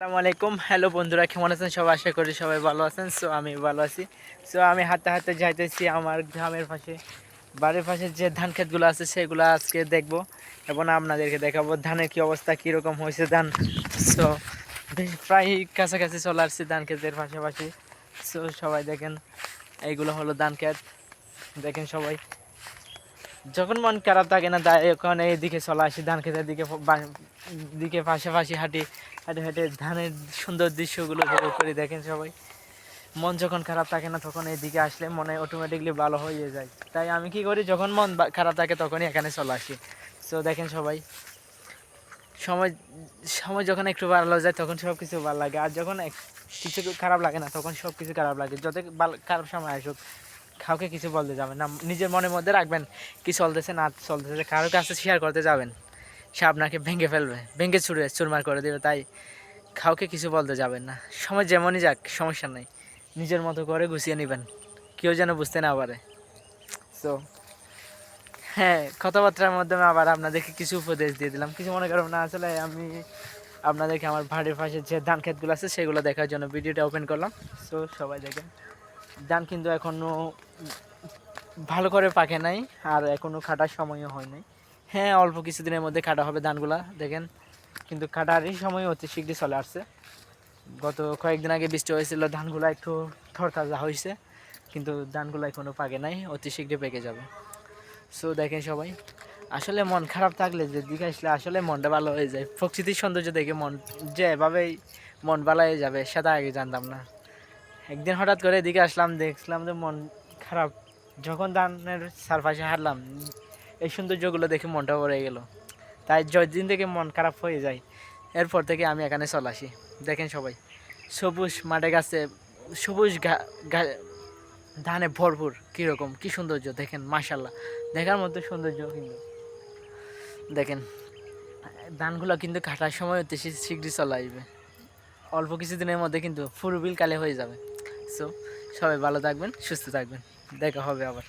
আসসালামু আলাইকুম। হ্যালো বন্ধুরা, কেমন আছেন সবাই? আশা করি সবাই ভালো আছেন। আমি ভালো আছি। আমি হাঁটতে হাঁটতে যাইতেছি আমার গ্রামের পাশে, বাড়ির পাশে যে ধান ক্ষেতগুলো আছে সেগুলো আজকে দেখব এবং আপনাদেরকে দেখাবো ধানের কি অবস্থা, কীরকম হয়েছে ধান। সো প্রায় কাছাকাছি চলে আসছি ধান ক্ষেতের পাশাপাশি। সবাই দেখেন, এইগুলো হলো ধান ক্ষেত। দেখেন সবাই, যখন মন খারাপ থাকে না তখন এইদিকে চলে আসি ধান ক্ষেতের দিকে পাশাপাশি হাঁটি, হাঁটে হাঁটে ধানের সুন্দর দৃশ্যগুলো উপভোগ করি। দেখেন সবাই, মন যখন খারাপ থাকে না তখন এইদিকে আসলে মনে অটোমেটিকলি ভালো হয়ে যায়। তাই আমি কি করি, যখন মন খারাপ থাকে তখনই এখানে চলে আসি। দেখেন সবাই, সময় সময় যখন একটু ভালো যায় তখন সব কিছু ভালো লাগে, আর যখন কিছু খারাপ লাগে না তখন সব কিছু খারাপ লাগে। যত খারাপ সময় আসুক কাউকে কিছু বলতে যাবেন না, নিজের মনের মধ্যে রাখবেন কি চলতেছে না চলতেছে। কারোর কাছে শেয়ার করতে যাবেন, সে আপনাকে ভেঙে ফেলবে, ভেঙে চুরমার করে দেবে। তাই কাউকে কিছু বলতে যাবেন না। সময় যেমনই যাক সমস্যা নেই, নিজের মতো করে গুছিয়ে নেবেন, কেউ যেন বুঝতে না পারে। সো হ্যাঁ, কথাবার্তার মাধ্যমে আবার আপনাদেরকে কিছু উপদেশ দিয়ে দিলাম, কিছু মনে করবেন না। আসলে আমি আপনাদেরকে আমার বাড়ির পাশে যে ধান ক্ষেতগুলো আছে সেগুলো দেখার জন্য ভিডিওটা ওপেন করলাম। সবাই দেখেন, ধান কিন্তু এখনও ভালো করে পাকে নাই, আর এখনও কাটার সময়ও হয় নাই। হ্যাঁ, অল্প কিছুদিনের মধ্যে কাটা হবে ধানগুলা দেখেন, কিন্তু কাটারই সময় অতি শীঘ্রই চলে আসছে। গত কয়েকদিন আগে বৃষ্টি হয়েছিল, ধানগুলো একটু তরতাজা হয়েছে, কিন্তু ধানগুলো এখনও পাকে নাই, অতি শীঘ্রই পেকে যাবে। দেখেন সবাই, আসলে মন খারাপ থাকলে যে দিকে আসলে আসলে মনটা ভালো হয়ে যায়। প্রকৃতির সৌন্দর্য দেখে মন যে এভাবেই মন ভালো হয়ে যাবে সেটা আগে জানতাম না। একদিন হঠাৎ করে এদিকে আসলাম, দেখলাম যে মন খারাপ। যখন ধানের চারপাশে হাঁটলাম, এই সৌন্দর্যগুলো দেখে মনটা ভরে গেল। তাই যেদিন থেকে মন খারাপ হয়ে যায় এরপর থেকে আমি এখানে চলে আসি। দেখেন সবাই, সবুজ মাঠে গাছে সবুজ ধানে ভরপুর, কীরকম কী সৌন্দর্য দেখেন, মাশাল্লাহ, দেখার মতো সৌন্দর্য। কিন্তু দেখেন, ধানগুলো কিন্তু কাটার সময় অতি শীঘ্রই চলে আসবে, অল্প কিছুদিনের মধ্যে কিন্তু ফুরবিল কালে হয়ে যাবে। সো সবাই ভালো থাকবেন, সুস্থ থাকবেন, দেখা হবে আবার।